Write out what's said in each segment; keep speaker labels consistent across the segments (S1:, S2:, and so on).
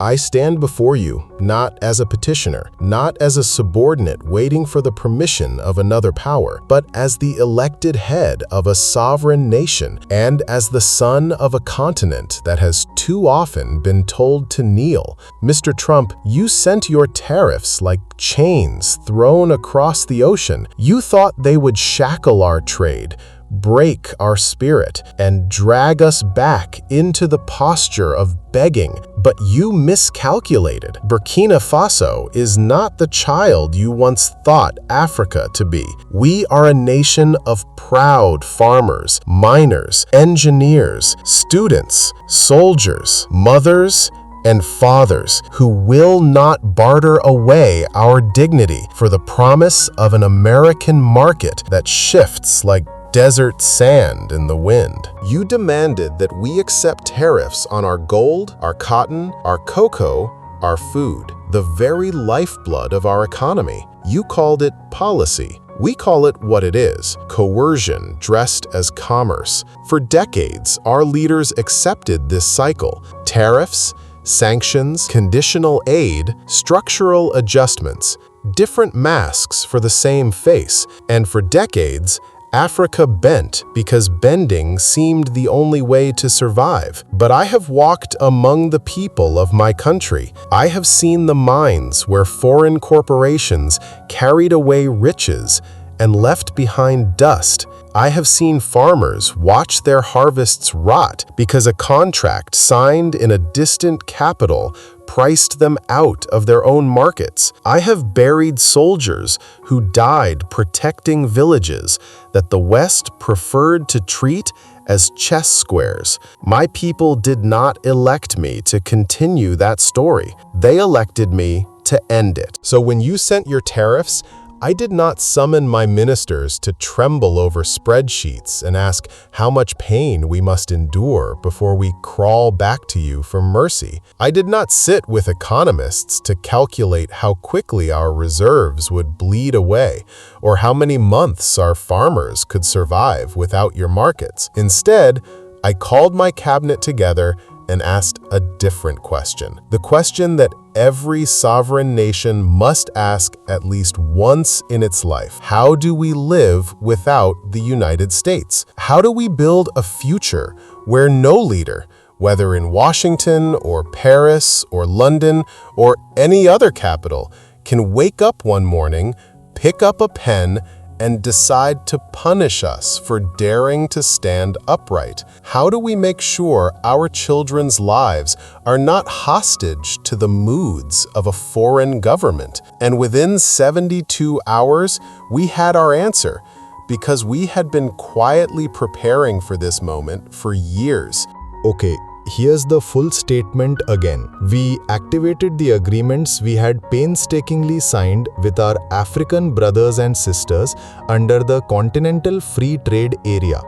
S1: I stand before you not as a petitioner, not as a subordinate waiting for the permission of another power, but as the elected head of a sovereign nation and as the son of a continent that has too often been told to kneel. Mr. Trump, you sent your tariffs like chains thrown across the ocean. You thought they would shackle our trade, break our spirit, and drag us back into the posture of begging, but you miscalculated. Burkina Faso is not the child you once thought Africa to be. We are a nation of proud farmers, miners, engineers, students, soldiers, mothers, and fathers who will not barter away our dignity for the promise of an American market that shifts like desert sand in the wind. You demanded that we accept tariffs on our gold, our cotton, our cocoa, our food, the very lifeblood of our economy. You called it policy. We call it what it is, coercion dressed as commerce. For decades, our leaders accepted this cycle. Tariffs, sanctions, conditional aid, structural adjustments, different masks for the same face, and for decades, Africa bent because bending seemed the only way to survive. But I have walked among the people of my country. I have seen the mines where foreign corporations carried away riches and left behind dust. I have seen farmers watch their harvests rot because a contract signed in a distant capital priced them out of their own markets. I have buried soldiers who died protecting villages that the West preferred to treat as chess squares. My people did not elect me to continue that story. They elected me to end it. So when you sent your tariffs, I did not summon my ministers to tremble over spreadsheets and ask how much pain we must endure before we crawl back to you for mercy. I did not sit with economists to calculate how quickly our reserves would bleed away or how many months our farmers could survive without your markets. Instead, I called my cabinet together and asked a different question. The question that every sovereign nation must ask at least once in its life. How do we live without the United States? How do we build a future where no leader, whether in Washington or Paris or London or any other capital, can wake up one morning, pick up a pen, and decide to punish us for daring to stand upright? How do we make sure our children's lives are not hostage to the moods of a foreign government? And within 72 hours, we had our answer, because we had been quietly preparing for this moment for years.
S2: Okay, here's the full statement again. We activated the agreements we had painstakingly signed with our African brothers and sisters under the Continental Free Trade Area.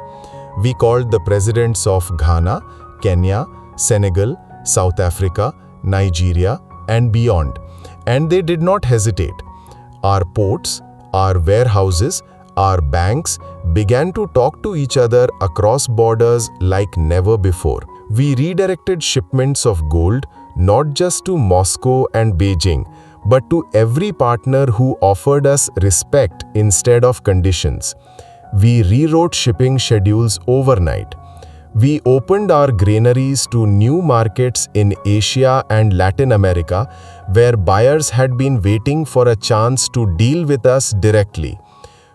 S2: We called the presidents of Ghana, Kenya, Senegal, South Africa, Nigeria, and beyond. And they did not hesitate. Our ports, our warehouses, our banks began to talk to each other across borders like never before. We redirected shipments of gold not just to Moscow and Beijing, but to every partner who offered us respect instead of conditions. We rewrote shipping schedules overnight. We opened our granaries to new markets in Asia and Latin America, where buyers had been waiting for a chance to deal with us directly.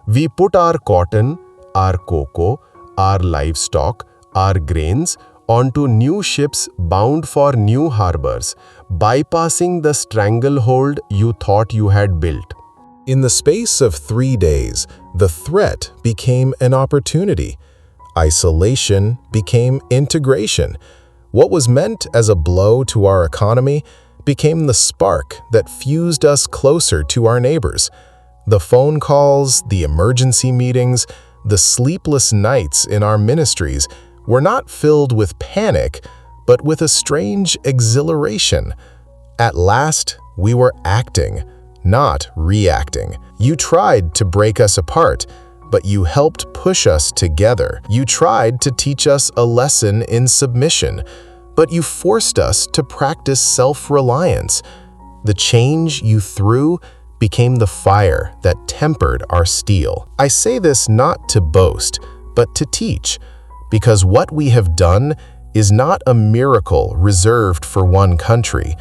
S2: We put our cotton, our cocoa, our livestock, our grains onto new ships bound for new harbors, bypassing the stranglehold you thought you had built.
S1: In the space of 3 days, the threat became an opportunity. Isolation became integration. What was meant as a blow to our economy became the spark that fused us closer to our neighbors. The phone calls, the emergency meetings, the sleepless nights in our ministries were not filled with panic, but with a strange exhilaration. At last, we were acting, not reacting. You tried to break us apart, but you helped push us together. You tried to teach us a lesson in submission, but you forced us to practice self-reliance. The change you threw became the fire that tempered our steel. I say this not to boast, but to teach, because what we have done is not a miracle reserved for one country.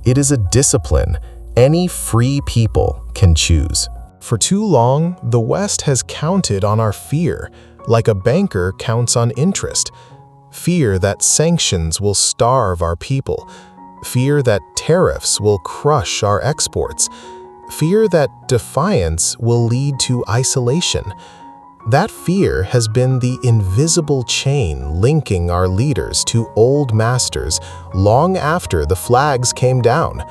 S1: It is a discipline any free people can choose.
S2: For too long, the West has counted on our fear, like a banker counts on interest. Fear that sanctions will starve our people. Fear that tariffs will crush our exports. Fear that defiance will lead to isolation. That fear has been the invisible chain linking our leaders to old masters long after the flags came down.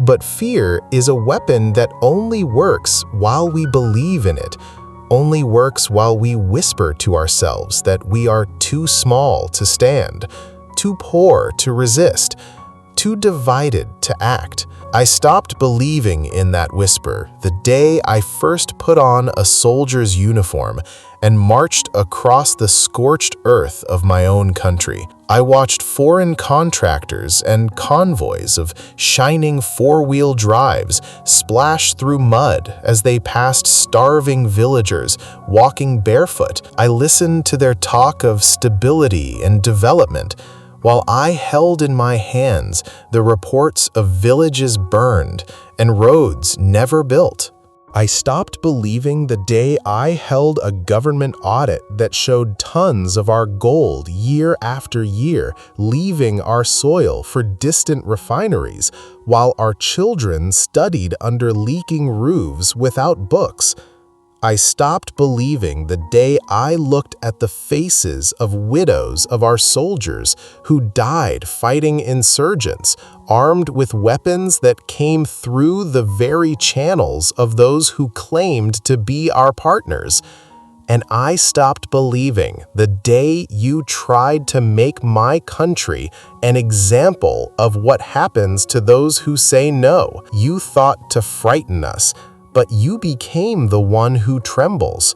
S2: But fear is a weapon that only works while we believe in it, only works while we whisper to ourselves that we are too small to stand, too poor to resist, too divided to act. I stopped believing in that whisper the day I first put on a soldier's uniform and marched across the scorched earth of my own country. I watched foreign contractors and convoys of shining four-wheel drives splash through mud as they passed starving villagers walking barefoot. I listened to their talk of stability and development, while I held in my hands the reports of villages burned and roads never built. I stopped believing the day I held a government audit that showed tons of our gold year after year leaving our soil for distant refineries, while our children studied under leaking roofs without books. I stopped believing the day I looked at the faces of widows of our soldiers who died fighting insurgents, armed with weapons that came through the very channels of those who claimed to be our partners. And I stopped believing the day you tried to make my country an example of what happens to those who say no. You thought to frighten us, but you became the one who trembles.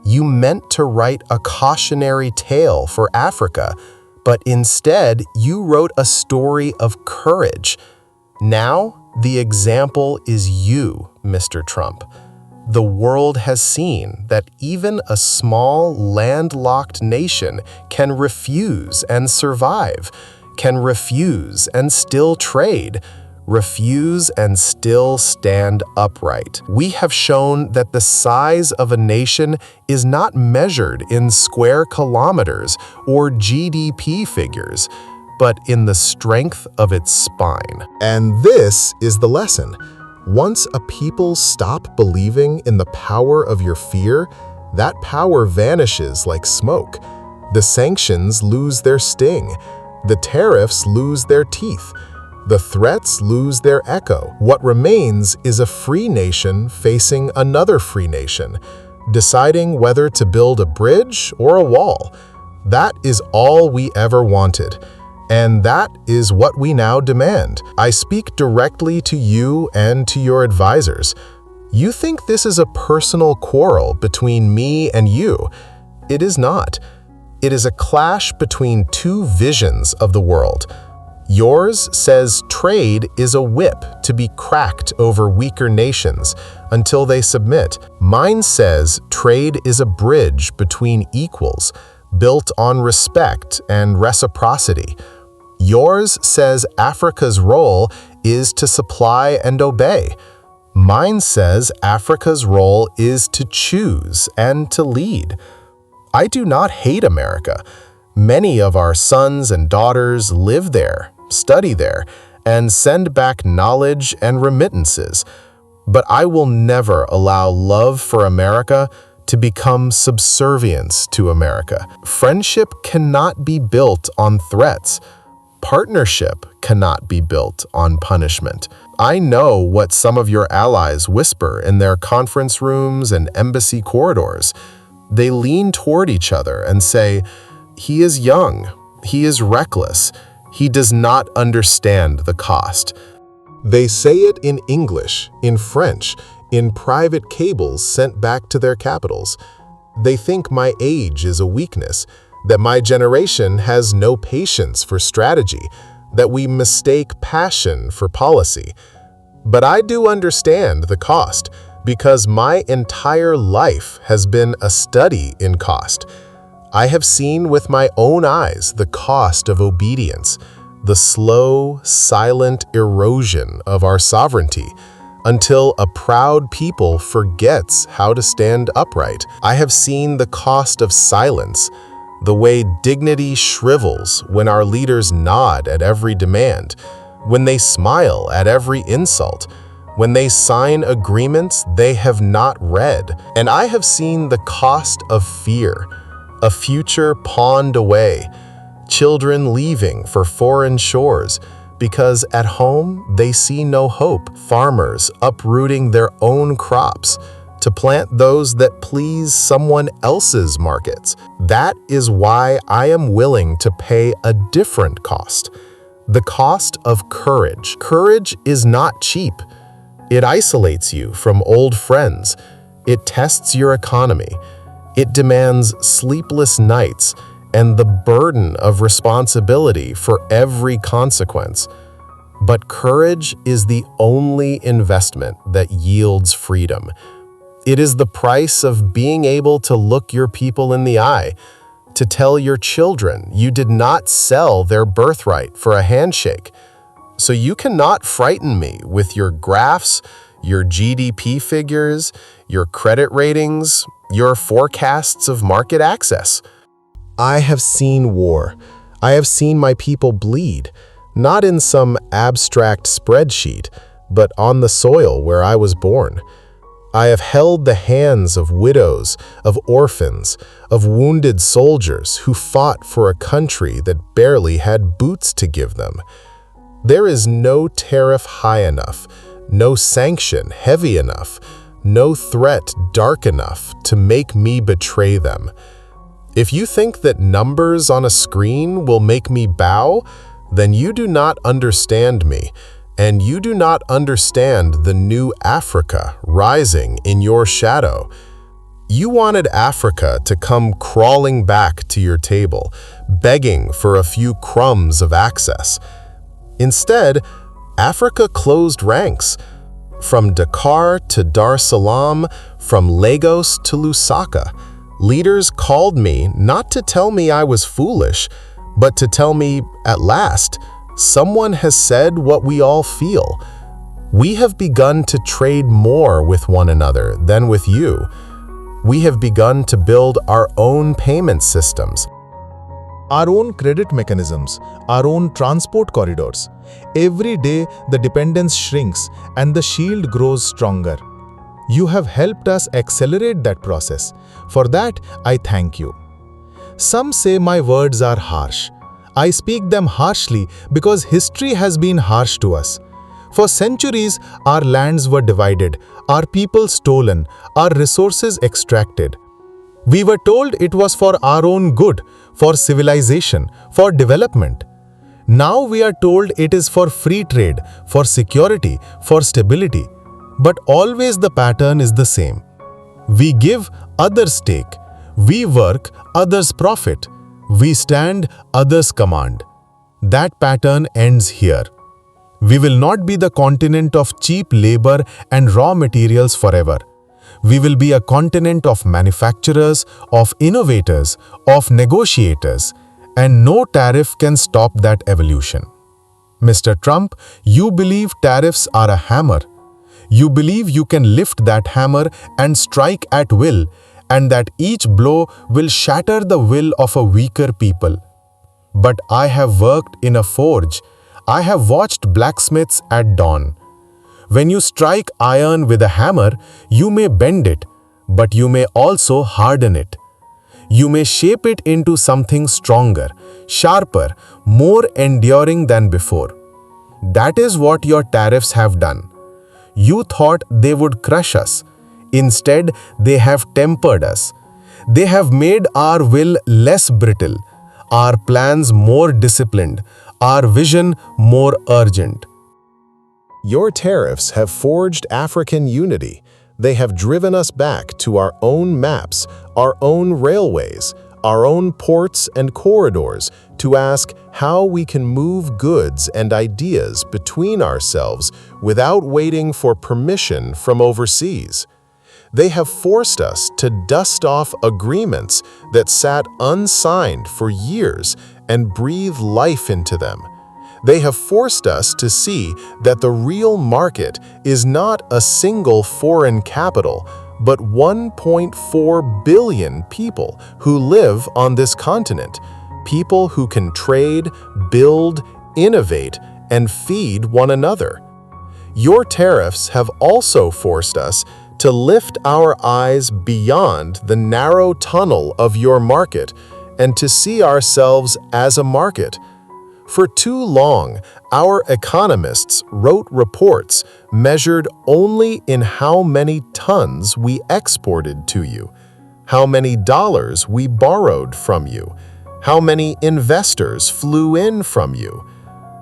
S2: You meant to write a cautionary tale for Africa, but instead you wrote a story of courage. Now the example is you, Mr. Trump. The world has seen that even a small, landlocked nation can refuse and survive, can refuse and still trade, refuse and still stand upright. We have shown that the size of a nation is not measured in square kilometers or GDP figures, but in the strength of its spine.
S1: And this is the lesson. Once a people stop believing in the power of your fear, that power vanishes like smoke. The sanctions lose their sting. The tariffs lose their teeth. The threats lose their echo. What remains is a free nation facing another free nation, deciding whether to build a bridge or a wall. That is all we ever wanted, and that is what we now demand. I speak directly to you and to your advisors. You think this is a personal quarrel between me and you. It is not. It is a clash between two visions of the world. Yours says trade is a whip to be cracked over weaker nations until they submit. Mine says trade is a bridge between equals, built on respect and reciprocity. Yours says Africa's role is to supply and obey. Mine says Africa's role is to choose and to lead. I do not hate America. Many of our sons and daughters live there, study there, and send back knowledge and remittances. But I will never allow love for America to become subservience to America. Friendship cannot be built on threats. Partnership cannot be built on punishment. I know what some of your allies whisper in their conference rooms and embassy corridors. They lean toward each other and say, "He is young, he is reckless, he does not understand the cost." They say it in English, in French, in private cables sent back to their capitals. They think my age is a weakness. that my generation has no patience for strategy, that we mistake passion for policy. But I do understand the cost, because my entire life has been a study in cost. I have seen with my own eyes the cost of obedience, the slow, silent erosion of our sovereignty, until a proud people forgets how to stand upright. I have seen the cost of silence, the way dignity shrivels when our leaders nod at every demand, when they smile at every insult, when they sign agreements they have not read. And I have seen the cost of fear, a future pawned away, children leaving for foreign shores, because at home they see no hope, farmers uprooting their own crops to plant those that please someone else's markets. That is why I am willing to pay a different cost, the cost of courage. Courage is not cheap. It isolates you from old friends. It tests your economy. It demands sleepless nights and the burden of responsibility for every consequence. But courage is the only investment that yields freedom. It is the price of being able to look your people in the eye, to tell your children you did not sell their birthright for a handshake. So you cannot frighten me with your graphs, your GDP figures, your credit ratings, your forecasts of market access. I have seen war. I have seen my people bleed, not in some abstract spreadsheet, but on the soil where I was born. I have held the hands of widows, of orphans, of wounded soldiers who fought for a country that barely had boots to give them. There is no tariff high enough, no sanction heavy enough, no threat dark enough to make me betray them. If you think that numbers on a screen will make me bow, then you do not understand me, and you do not understand the new Africa rising in your shadow. You wanted Africa to come crawling back to your table, begging for a few crumbs of access. Instead, Africa closed ranks. From Dakar to Dar es Salaam, from Lagos to Lusaka, leaders called me not to tell me I was foolish, but to tell me, at last, someone has said what we all feel. We have begun to trade more with one another than with you. We have begun to build our own payment systems,
S2: our own credit mechanisms, our own transport corridors. Every day, the dependence shrinks and the shield grows stronger. You have helped us accelerate that process. For that, I thank you. Some say my words are harsh. I speak them harshly because history has been harsh to us. For centuries, our lands were divided, our people stolen, our resources extracted. We were told it was for our own good, for civilization, for development. Now we are told it is for free trade, for security, for stability. But always the pattern is the same. We give, others take. We work, others profit. We stand, others command. That pattern ends here. We will not be the continent of cheap labor and raw materials forever. We will be a continent of manufacturers, of innovators, of negotiators, and no tariff can stop that evolution. Mr. Trump, you believe tariffs are a hammer. You believe you can lift that hammer and strike at will, and that each blow will shatter the will of a weaker people. But I have worked in a forge. I have watched blacksmiths at dawn. When you strike iron with a hammer, you may bend it, but you may also harden it. You may shape it into something stronger, sharper, more enduring than before. That is what your tariffs have done. You thought they would crush us. Instead, they have tempered us. They have made our will less brittle, our plans more disciplined, our vision more urgent.
S1: Your tariffs have forged African unity. They have driven us back to our own maps, our own railways, our own ports and corridors, to ask how we can move goods and ideas between ourselves without waiting for permission from overseas. They have forced us to dust off agreements that sat unsigned for years and breathe life into them. They have forced us to see that the real market is not a single foreign capital, but 1.4 billion people who live on this continent, people who can trade, build, innovate, and feed one another. Your tariffs have also forced us to lift our eyes beyond the narrow tunnel of your market and to see ourselves as a market. For too long, our economists wrote reports measured only in how many tons we exported to you, how many dollars we borrowed from you, how many investors flew in from you.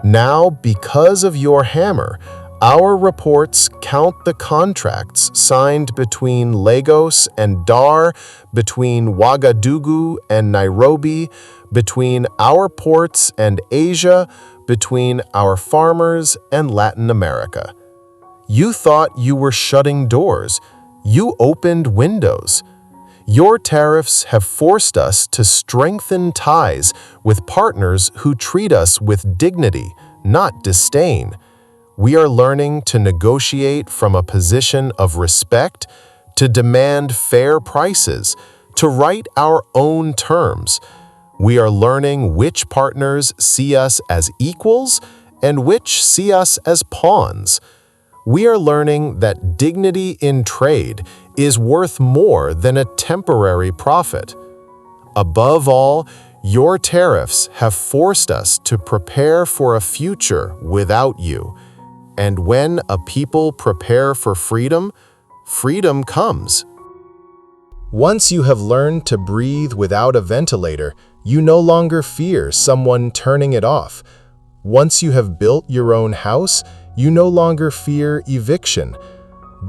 S1: Now, because of your hammer, our reports count the contracts signed between Lagos and Dar, between Ouagadougou and Nairobi, between our ports and Asia, between our farmers and Latin America. You thought you were shutting doors. You opened windows. Your tariffs have forced us to strengthen ties with partners who treat us with dignity, not disdain. We are learning to negotiate from a position of respect, to demand fair prices, to write our own terms. We are learning which partners see us as equals and which see us as pawns. We are learning that dignity in trade is worth more than a temporary profit. Above all, your tariffs have forced us to prepare for a future without you. And when a people prepare for freedom, freedom comes. Once you have learned to breathe without a ventilator, you no longer fear someone turning it off. Once you have built your own house, you no longer fear eviction.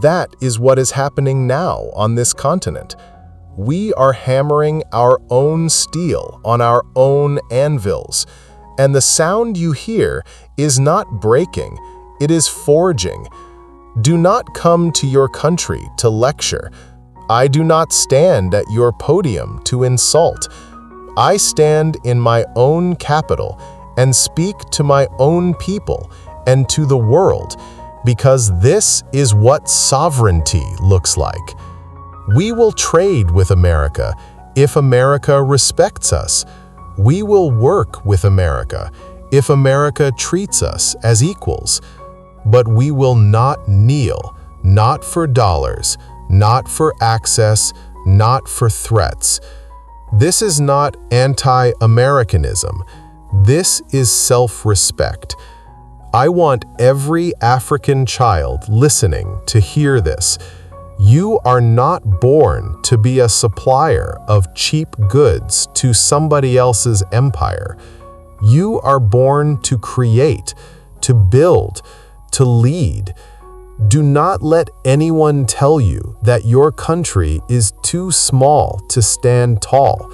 S1: That is what is happening now on this continent. We are hammering our own steel on our own anvils, and the sound you hear is not breaking, it is forging. Do not come to your country to lecture. I do not stand at your podium to insult. I stand in my own capital and speak to my own people and to the world, because this is what sovereignty looks like. We will trade with America if America respects us. We will work with America if America treats us as equals. But we will not kneel, not for dollars, not for access, not for threats. This is not anti-Americanism. This is self-respect. I want every African child listening to hear this. You are not born to be a supplier of cheap goods to somebody else's empire. You are born to create, to build, to lead. Do not let anyone tell you that your country is too small to stand tall.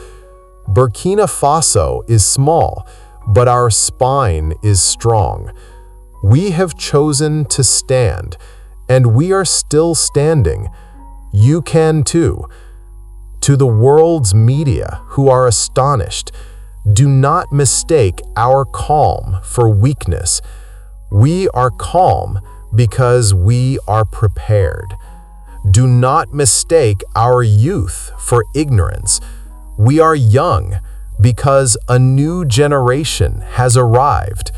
S1: Burkina Faso is small, but our spine is strong. We have chosen to stand, and we are still standing. You can too. To the world's media who are astonished, do not mistake our calm for weakness. We are calm because we are prepared. Do not mistake our youth for ignorance. We are young because a new generation has arrived.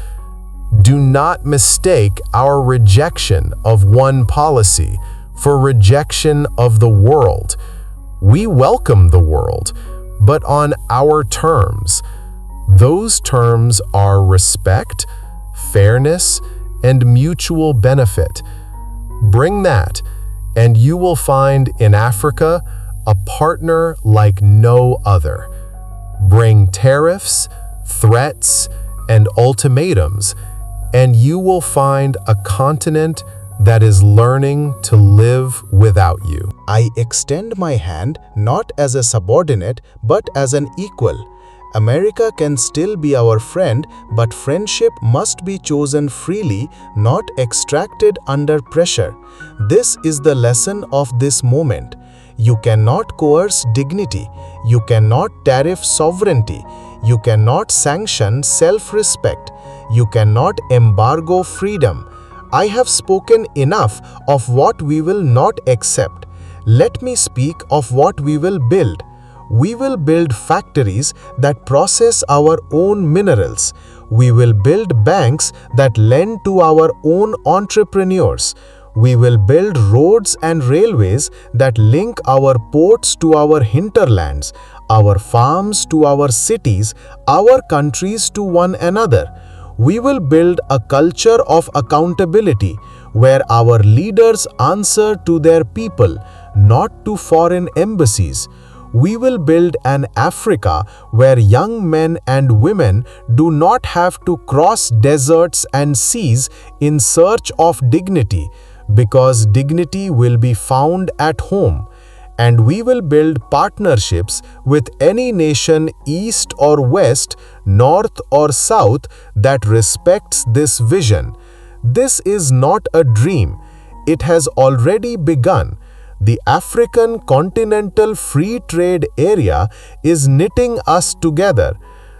S1: Do not mistake our rejection of one policy for rejection of the world. We welcome the world, but on our terms. Those terms are respect, fairness, and mutual benefit. Bring that, and you will find in Africa a partner like no other. Bring tariffs, threats, and ultimatums, and you will find a continent that is learning to live without you.
S2: I extend my hand not as a subordinate but as an equal. America can still be our friend, but friendship must be chosen freely, not extracted under pressure. This is the lesson of this moment. You cannot coerce dignity. You cannot tariff sovereignty. You cannot sanction self-respect. You cannot embargo freedom. I have spoken enough of what we will not accept. Let me speak of what we will build. We will build factories that process our own minerals. We will build banks that lend to our own entrepreneurs. We will build roads and railways that link our ports to our hinterlands, our farms to our cities, our countries to one another. We will build a culture of accountability where our leaders answer to their people, not to foreign embassies. We will build an Africa where young men and women do not have to cross deserts and seas in search of dignity, because dignity will be found at home. And we will build partnerships with any nation, east or west, north or south, that respects this vision. This is not a dream. It has already begun. The African Continental Free Trade Area is knitting us together.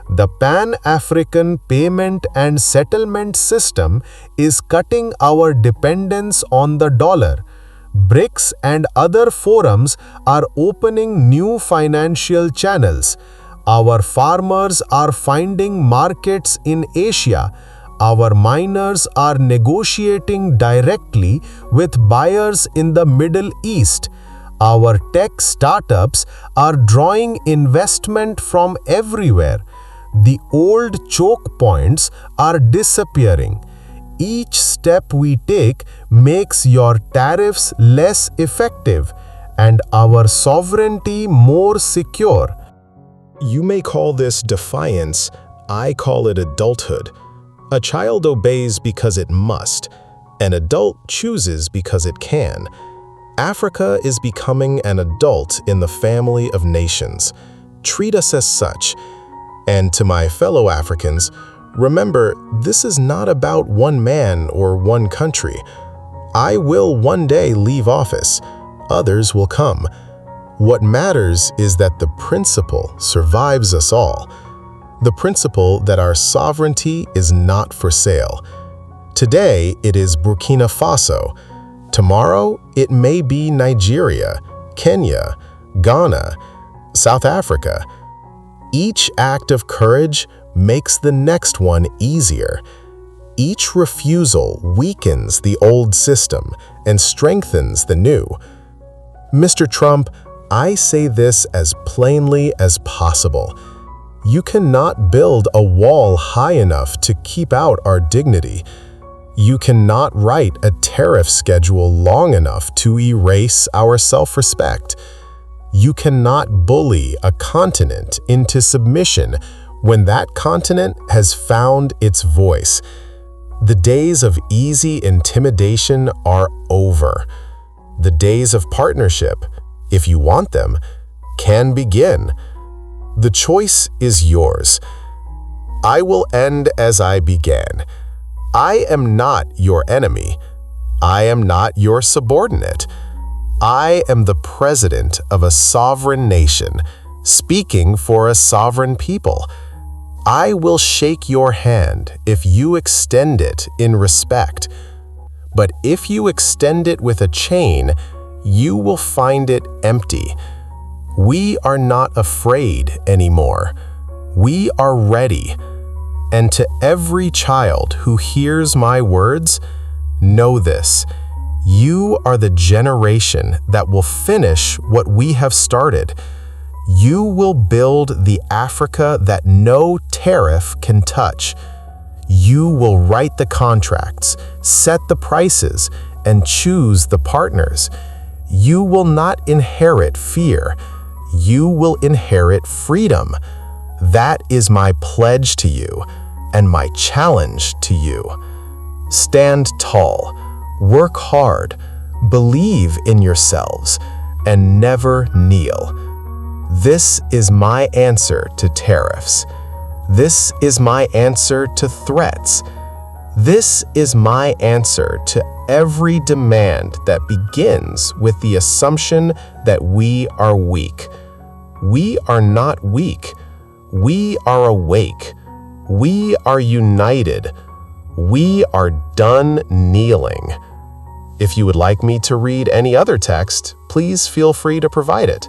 S2: The Pan-African Payment and Settlement System is cutting our dependence on the dollar. BRICS and other forums are opening new financial channels. Our farmers are finding markets in Asia. Our miners are negotiating directly with buyers in the Middle East. Our tech startups are drawing investment from everywhere. The old choke points are disappearing. Each step we take makes your tariffs less effective and our sovereignty more secure.
S1: You may call this defiance, I call it adulthood. A child obeys because it must. An adult chooses because it can. Africa is becoming an adult in the family of nations. Treat us as such. And to my fellow Africans, remember, this is not about one man or one country. I will one day leave office. Others will come. What matters is that the principle survives us all. The principle that our sovereignty is not for sale. Today, it is Burkina Faso. Tomorrow, it may be Nigeria, Kenya, Ghana, South Africa. Each act of courage makes the next one easier. Each refusal weakens the old system and strengthens the new. Mr. Trump, I say this as plainly as possible. You cannot build a wall high enough to keep out our dignity. You cannot write a tariff schedule long enough to erase our self-respect. You cannot bully a continent into submission when that continent has found its voice. The days of easy intimidation are over. The days of partnership, if you want them, can begin. The choice is yours. I will end as I began. I am not your enemy. I am not your subordinate. I am the president of a sovereign nation, speaking for a sovereign people. I will shake your hand if you extend it in respect. But if you extend it with a chain, you will find it empty. We are not afraid anymore. We are ready. And to every child who hears my words, know this: you are the generation that will finish what we have started. You will build the Africa that no tariff can touch. You will write the contracts, set the prices, and choose the partners. You will not inherit fear. You will inherit freedom. That is my pledge to you and my challenge to you. Stand tall. Work hard, believe in yourselves, and never kneel. This is my answer to tariffs. This is my answer to threats. This is my answer to every demand that begins with the assumption that we are weak. We are not weak. We are awake. We are united. We are done kneeling. If you would like me to read any other text, please feel free to provide it.